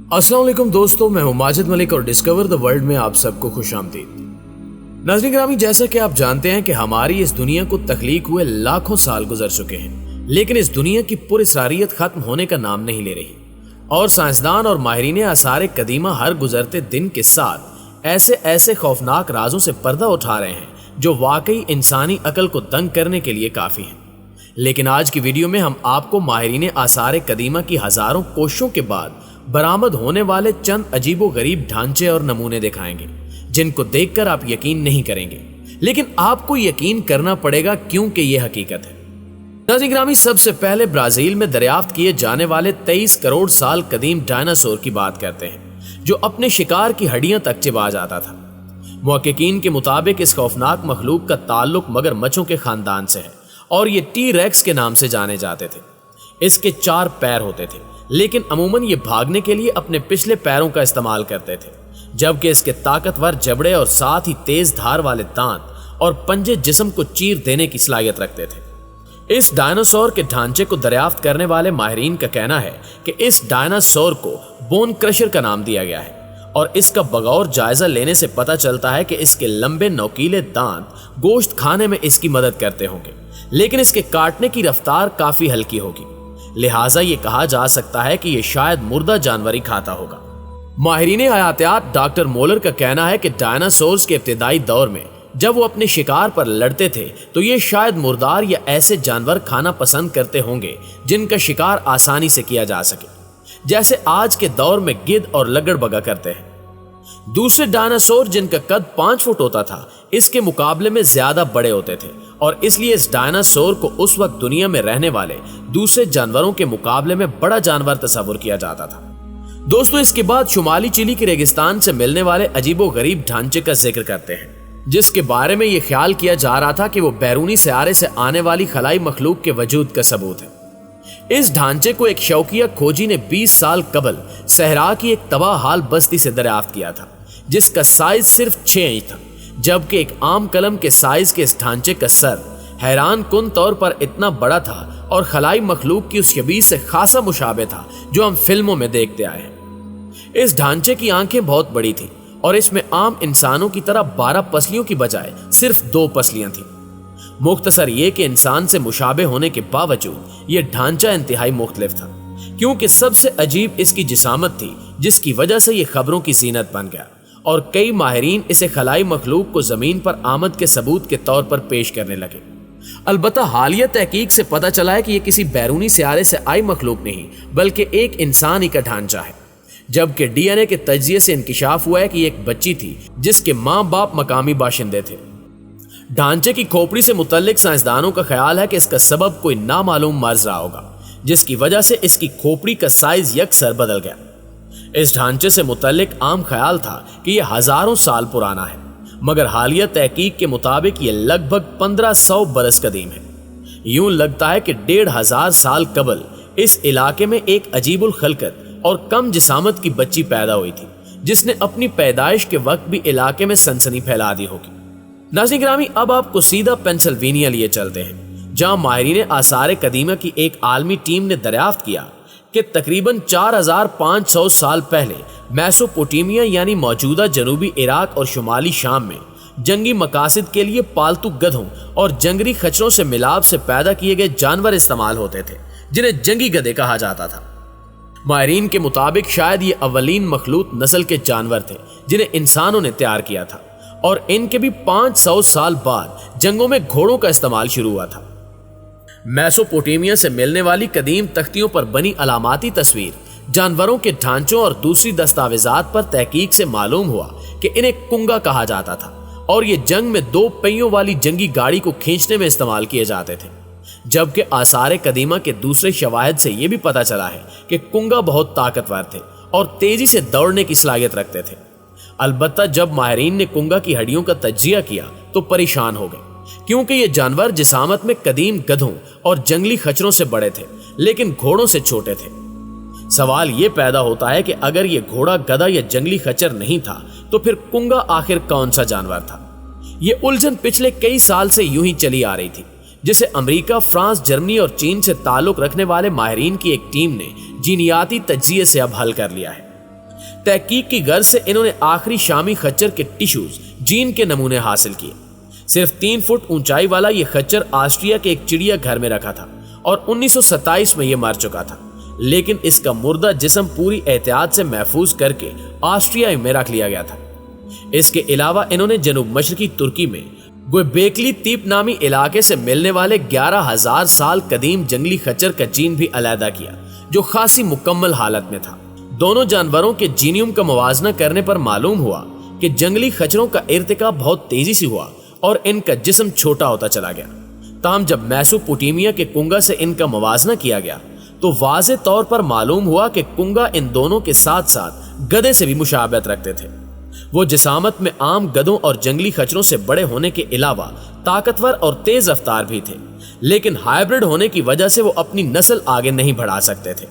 अस्सलाम वालेकुम दोस्तों, मैं हूं माजिद मलिक और डिस्कवर द वर्ल्ड में आप सबको खुश आमदीद। नाज़रीन ग्रामी, जैसा कि आप जानते हैं कि हमारी इस दुनिया को तख्लीक हुए लाखों साल गुजर चुके हैं, लेकिन इस दुनिया की पुरअसरारियत खत्म होने का नाम नहीं ले रही और साइंसदान और माहिरीन आसार कदीमा हर गुजरते दिन के साथ ऐसे ऐसे खौफनाक राजों से पर्दा उठा रहे हैं जो वाकई इंसानी अकल को दंग करने के लिए काफ़ी हैं। लेकिन आज की वीडियो में हम आपको माहिरीन आसार कदीमा की हज़ारों कोशिशों के बाद बरामद होने वाले चंद अजीबो गरीब ढांचे और नमूने दिखाएंगे जिनको देखकर आप यकीन नहीं करेंगे, लेकिन आपको यकीन करना पड़ेगा क्योंकि ये हकीकत है। नाज़रीन ग्रामी, सबसे पहले ब्राजील में दरियाफ्त किए जाने वाले 23 करोड़ साल कदीम डायनासोर की बात करते हैं जो अपने शिकार की हड्डियां तक चिबा जाता था। मुहक्किकीन के मुताबिक इस खौफनाक मखलूक का ताल्लुक मगरमच्छों के खानदान से है और ये टी रेक्स के नाम से जाने जाते थे। इसके 4 पैर होते थे, लेकिन अमूमन ये भागने के लिए अपने पिछले पैरों का इस्तेमाल करते थे, जबकि इसके ताकतवर जबड़े और साथ ही तेज धार वाले दांत और पंजे जिस्म को चीर देने की सलाहियत रखते थे। इस डायनासोर के ढांचे को दरियाफ्त करने वाले माहिरीन का कहना है कि इस डायनासोर को बोन क्रशर का नाम दिया गया है और इसका बगौर जायजा लेने से पता चलता है कि इसके लंबे नोकीले दांत गोश्त खाने में इसकी मदद करते होंगे, लेकिन इसके काटने की रफ्तार काफी हल्की होगी, लिहाजा ये कहा जा सकता है कि ये शायद मुर्दा जानवर ही खाता होगा। माहिरीन हयातियात डॉक्टर मोलर का कहना है कि डायनासोर्स के इब्तिदाई दौर में जब वो अपने शिकार पर लड़ते थे तो ये शायद मुर्दार या ऐसे जानवर खाना पसंद करते होंगे जिनका शिकार आसानी से किया जा सके, जैसे आज के दौर में गिद्ध और लगड़बगा करते हैं। दूसरे डायनासोर जिनका कद 5 फुट होता था, इसके मुकाबले में ज्यादा बड़े होते थे और इसलिए इस डायनासोर को उस वक्त दुनिया में रहने वाले दूसरे जानवरों के मुकाबले में बड़ा जानवर तस्वुर किया जाता था। दोस्तों, इसके बाद शुमाली चिली के रेगिस्तान से मिलने वाले अजीबो गरीब ढांचे का जिक्र करते हैं, जिसके बारे में यह ख्याल किया जा रहा था कि वो बैरूनी सियारे से आने वाली खलाई मखलूक के वजूद का सबूत है। इस ढांचे को एक शौकिया खोजी ने 20 साल कबल सहरा की एक तबाह हाल बस्ती से दरियाफ्त किया था, जिसका साइज सिर्फ 6 इंच था, जबकि एक आम कलम के साइज के इस ढांचे का सर हैरान कुन तौर पर इतना बड़ा था और खलाई मखलूक की उस शबीह से खासा मुशाबे था जो हम फिल्मों में देखते आए हैं। इस ढांचे की आंखें बहुत बड़ी थी और इसमें आम इंसानों की तरह 12 पसलियों की बजाय सिर्फ 2 पसलियां थीं। मुख्तसर ये कि इंसान से मुशाबे होने के बावजूद यह ढांचा इंतहाई मुख्तलिफ था, क्योंकि सबसे अजीब इसकी जिसामत थी, जिसकी वजह से यह खबरों की जीनत बन गया और कई माहिरीन इसे खलाई मखलूक को जमीन पर आमद के सबूत के तौर पर पेश करने लगे। अलबत्ता हालिया तहकीक से पता चला है कि यह किसी बैरूनी सियारे से आई मखलूक नहीं बल्कि एक इंसान ही का ढांचा है, जबकि डीएनए के तज्जिये से इंकिशाफ हुआ है कि एक बच्ची थी जिसके माँ बाप मकामी बाशिंदे थे। ढांचे की खोपड़ी से मुतल्लिक साइंसदानों का ख्याल है कि इसका सबब कोई नामालूम मर्ज रहा होगा, जिसकी वजह से इसकी खोपड़ी का साइज यकसर बदल गया। इस ढांचे से मुतल्लिक आम ख्याल था कि यह हजारों साल पुराना है, मगर हालिया तहकीक के मुताबिक यह लगभग 1500 बरस कदीम है। यूं लगता है कि 1500 साल कबल इस इलाके में एक अजीबुल खलकत और कम जिसामत की बच्ची पैदा हुई थी, जिसने अपनी पैदाइश के वक्त भी इलाके में सनसनी फैला दी होगी। नाज़रीन ग्रामी, अब आपको सीधा पेंसिल्वेनिया लिए चलते हैं, जहां माहिरीन आसार कदीमा की एक आलमी टीम ने दरियाफ्त किया कि तकरीबन 4500 साल पहले मेसोपोटामिया यानी मौजूदा जनूबी इराक और शुमाली शाम में जंगी मकासद के लिए पालतू गधों और जंगली खच्चरों से मिलाप से पैदा किए गए जानवर इस्तेमाल होते थे, जिन्हें जंगी गधे कहा जाता था। माहिरीन के मुताबिक शायद ये अवलीन मखलूत नस्ल के जानवर थे जिन्हें इंसानों ने तैयार किया था और इनके भी 500 साल बाद जंगों में घोड़ों का इस्तेमाल शुरू हुआ था। मेसोपोटामिया से मिलने वाली कदीम तख्तियों पर बनी अलामाती तस्वीर, जानवरों के ढांचों और दूसरी दस्तावेजात पर तहकीक से मालूम हुआ कि इन्हें कुंगा कहा जाता था और ये जंग में 2 पहियों वाली जंगी गाड़ी को खींचने में इस्तेमाल किए जाते थे, जबकि आसार कदीमा के दूसरे शवाहिद से यह भी पता चला है कि कुंगा बहुत ताकतवर थे और तेजी से दौड़ने की सलाहियत रखते थे। अलबत्ता जब माहिरीन ने कुंगा की हड्डियों का तज्जिया किया तो परेशान हो गए, क्योंकि ये जानवर जिसामत में कदीम गधों और जंगली खच्चरों से बड़े थे लेकिन घोड़ों से छोटे थे। सवाल ये पैदा होता है कि अगर ये घोड़ा, गधा या जंगली खच्चर नहीं था तो फिर कुंगा आखिर कौन सा जानवर था? ये उलझन पिछले कई साल से यूं ही चली आ रही थी, जिसे अमेरिका, फ्रांस, जर्मनी और चीन से ताल्लुक रखने वाले माहिरीन की एक टीम ने जीनियाती तज्जिये से अब हल कर लिया है। तहकीक की गर्ज से इन्होंने आखिरी शामी खच्चर के टिश्यूज जीन के नमूने हासिल किए। सिर्फ 3 फुट ऊंचाई वाला यह खच्चर ऑस्ट्रिया के एक चिड़िया घर में रखा था और 1927 में यह मर चुका था, लेकिन इसका मुर्दा जिस्म पूरी एहतियात से महफूज करके ऑस्ट्रिया में रख लिया गया था। इसके अलावा इन्होंने जनूब मशरकी तुर्की में गोबेकली तीप नामी इलाके से मिलने वाले 11,000 साल कदीम जंगली खच्चर का जीन भी अलहदा किया, जो खासी मुकम्मल हालत में था। दोनों जानवरों के जीनियम का मुवाजना करने पर मालूम हुआ कि जंगली खच्चरों का इर्तिका बहुत तेजी से हुआ और इनका जिस्म छोटा होता चला गया। ताहम जब मेसोपोटामिया के कुंगा से इनका मुवाजना किया गया तो वाज़े तौर पर मालूम हुआ कि कुंगा इन दोनों के साथ साथ गधे से भी मुशाबहत रखते थे। वो जिसामत में आम गधों और जंगली खच्चरों से बड़े होने के अलावा ताकतवर और तेज रफ्तार भी थे, लेकिन हाइब्रिड होने की वजह से वो अपनी नस्ल आगे नहीं बढ़ा सकते थे।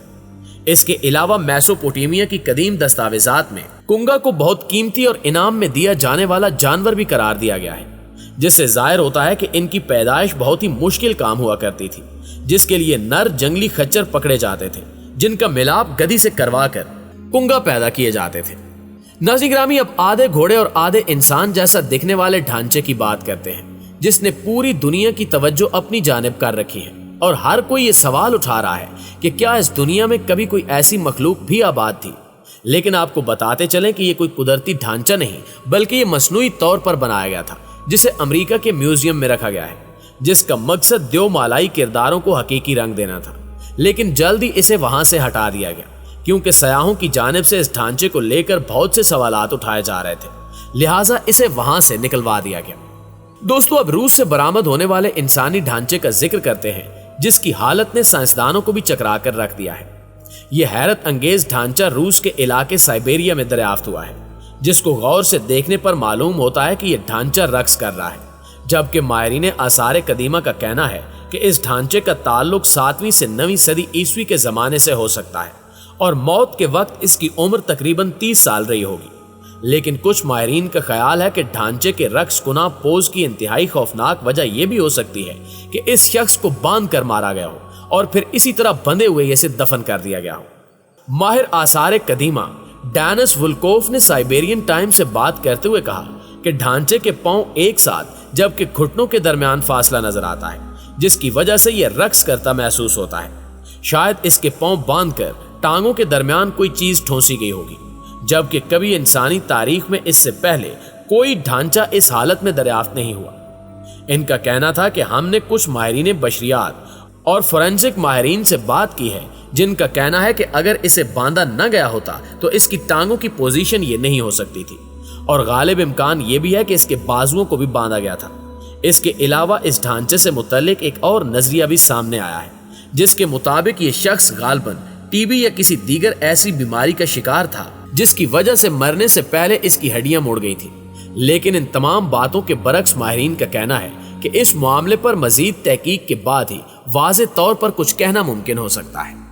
इसके अलावा मेसोपोटामिया की कदीम दस्तावेजात में कुंगा को बहुत कीमती और इनाम में दिया जाने वाला जानवर भी करार दिया गया है, जिससे जाहिर होता है कि इनकी पैदाइश बहुत ही मुश्किल काम हुआ करती थी, जिसके लिए नर जंगली खच्चर पकड़े जाते थे, जिनका मिलाप गधी से करवा कर कुंगा पैदा किए जाते थे। नाज़रीन ग्रामी, अब आधे घोड़े और आधे इंसान जैसा दिखने वाले ढांचे की बात करते हैं, जिसने पूरी दुनिया की तवज्जो अपनी जानिब कर रखी है और हर कोई ये सवाल उठा रहा है कि क्या इस दुनिया में कभी कोई ऐसी मखलूक भी आबाद थी। लेकिन आपको बताते चलें कि ये कोई कुदरती ढांचा नहीं, बल्कि ये मसनूई तौर पर बनाया गया था, जिसे अमेरिका के म्यूजियम में रखा गया है, जिसका मकसद देवमालाई किरदारों को हकीकी रंग देना था। लेकिन जल्द ही इसे वहां से हटा दिया गया, क्योंकि सयाहों की जानिब से इस ढांचे को लेकर बहुत से सवालात उठाए जा रहे थे, लिहाजा इसे वहां से निकलवा दिया गया। दोस्तों, अब रूस से बरामद होने वाले इंसानी ढांचे का जिक्र करते हैं, जिसकी हालत ने साइंसदानों को भी चकरा कर रख दिया है। यह हैरत अंगेज ढांचा रूस के इलाके साइबेरिया में दरियाफ्त हुआ है, जिसको गौर से देखने पर मालूम होता है कि यह ढांचा रक्स कर रहा है, जबकि माहिरीन आसार कदीमा का कहना है कि इस ढांचे का ताल्लुक 7वीं से 9वीं सदी ईस्वी के जमाने से हो सकता है और मौत के वक्त इसकी उम्र तकरीबन 30 साल रही होगी। लेकिन कुछ माहिरीन का ख्याल है कि ढांचे के रक्स कुना पोज की इंतहाई खौफनाक वजह यह भी हो सकती है कि इस शख्स को बांध कर मारा गया हो और फिर इसी तरह बंधे हुए इसे दफन कर दिया गया हो। माहिर आसार कदीमा डैनिस वुल्कोफ ने साइबेरियन टाइम से बात करते हुए कहा कि ढांचे के पांव एक साथ जबकि घुटनों के दरमियान फासला नजर आता है, जिसकी वजह से यह रक्स करता महसूस होता है। शायद इसके पांव बांधकर टांगों के दरमियान कोई चीज ठोंसी गई होगी, जबकि कभी इंसानी तारीख में इससे पहले कोई ढांचा इस हालत में दरियाफ्त नहीं हुआ। इनका कहना था कि हमने कुछ माहिरीन बशरियात और फोरेंसिक माहिरीन से बात की है, जिनका कहना है कि अगर इसे बांधा न गया होता तो इसकी टांगों की पोजीशन ये नहीं हो सकती थी, और गालिब इम्कान ये भी है कि इसके बाजुओं को भी बांधा गया था। इसके अलावा इस ढांचे से मुतल्लिक एक और नजरिया भी सामने आया है, जिसके मुताबिक ये शख्स गालबन टीबी या किसी दीगर ऐसी बीमारी का शिकार था, जिसकी वजह से मरने से पहले इसकी हड्डियां मुड़ गई थी। लेकिन इन तमाम बातों के बरक्स माहिरीन का कहना है कि इस मामले पर मजीद तहकीक के बाद ही वाज़े तौर पर कुछ कहना मुमकिन हो सकता है।